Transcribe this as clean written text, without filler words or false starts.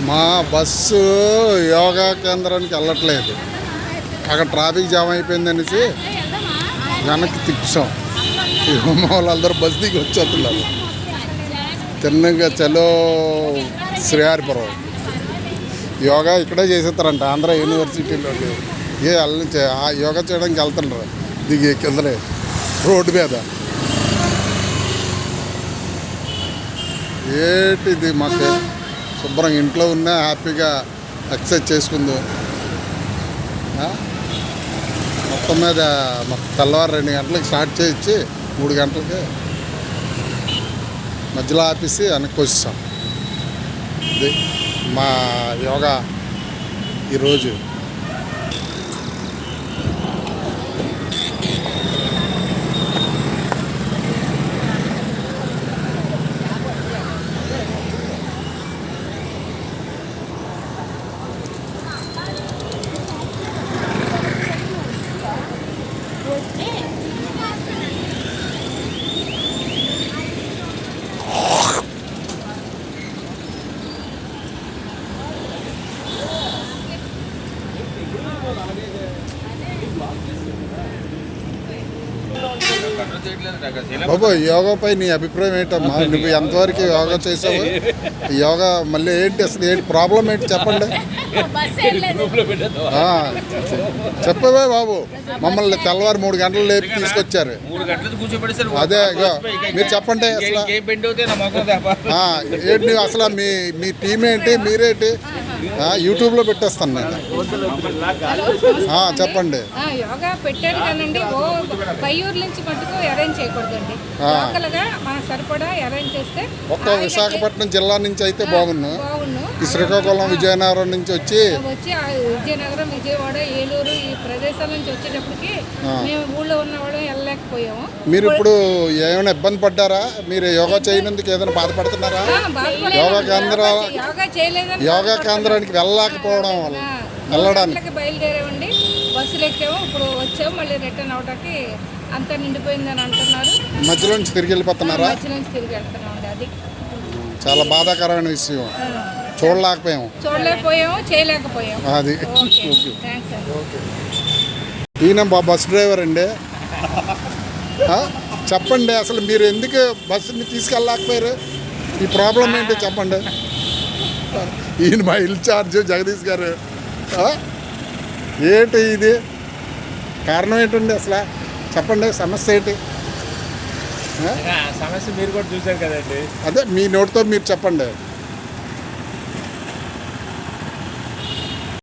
మా బస్సు యోగా కేంద్రానికి వెళ్ళట్లేదు. అక్కడ ట్రాఫిక్ జామ్ అయిపోయిందనేసి వెనక్కి తిప్పాం. వాళ్ళందరూ బస్ దిగి వచ్చేస్తున్నారు. తిన్నగా చలో శ్రీహరిపురం యోగా ఇక్కడే చేసేస్తారంట ఆంధ్ర యూనివర్సిటీలో. యోగా చేయడానికి వెళ్తున్నారు దిగి కిందనే రోడ్డు మీద. ఏంటిది మాకు శుభ్రంగా ఇంట్లో ఉన్నా హ్యాపీగా ఎక్సర్సైజ్ చేసుకుందాం. మొత్తం మీద మాకు తెల్లవారు 2 గంటలకు స్టార్ట్ చేయించి 3 గంటలకి మధ్యలో ఆపేసి వెనక్కి వచ్చేసాం. ఇది మా యోగా ఈరోజు. బాబు యోగాపై నీ అభిప్రాయం ఏంటమ్మా? నువ్వు ఎంతవరకు యోగా చేసావు? యోగా మళ్ళీ ఏంటి అసలు ఏంటి ప్రాబ్లం ఏంటి చెప్పండి. చెప్పవే బాబు. మమ్మల్ని తెల్లవారు 3 గంటలు లేపి తీసుకొచ్చారు. అదే మీరు చెప్పండి అసలు ఏంటి అసలు మీ టీం ఏంటి, మీరేంటి? యూట్యూబ్లో పెట్టేస్తాను నేను. చెప్పండి. యోగా పెట్టారు కానండి, పయ్యూరు నుంచి మటుకు అరేంజ్ చేయకూడదండి. లోకల్గా మనకు సరిపడా అరేంజ్ చేస్తే ఒక్క విశాఖపట్నం జిల్లా నుంచి అయితే బాగున్ను. ఈ శ్రీకాకుళం విజయనగరం నుంచి వచ్చి విజయనగరం, విజయవాడ, ఏలూరు ఈ ప్రదేశాల నుంచి వచ్చేటప్పటికి మేము ఊళ్ళో ఉన్నవాళ్ళం వెళ్ళలేకపోయాము. మీరు ఇప్పుడు ఏమైనా ఇబ్బంది పడ్డారా? మీరు యోగా చేయనందుకు ఏదైనా బాధపడుతున్నారా? యోగా కేంద్రానికి వెళ్ళలేకపోవడం వల్ల వెళ్ళడానికి బయలుదేరామండి. బస్సులు ఎక్కాము, ఇప్పుడు వచ్చాము. మళ్ళీ రిటర్న్ అవడానికి అంతా నిండిపోయిందని అంటున్నారు. మధ్యలో నుంచి తిరిగి వెళ్ళిపోతున్నారా? మధ్యలో నుంచి తిరిగి వెళ్తున్నామండి. అది చాలా బాధాకరమైన విషయం. చూడలేకపోయాము, చేయలేకపోయాము. అది ఈయన బస్ డ్రైవర్ అండి. చెప్పండి అసలు మీరు ఎందుకు బస్సుని తీసుకెళ్ళలేకపోయారు? ఈ ప్రాబ్లం ఏంటి చెప్పండి. ఈయన మా ఇన్ఛార్జ్ జగదీష్ గారు. ఏంటి ఇది కారణం ఏంటండి అసలు చెప్పండి. సమస్య ఏంటి? సమస్య మీరు కూడా చూశారు కదండి. అదే మీ నోటితో మీరు చెప్పండి.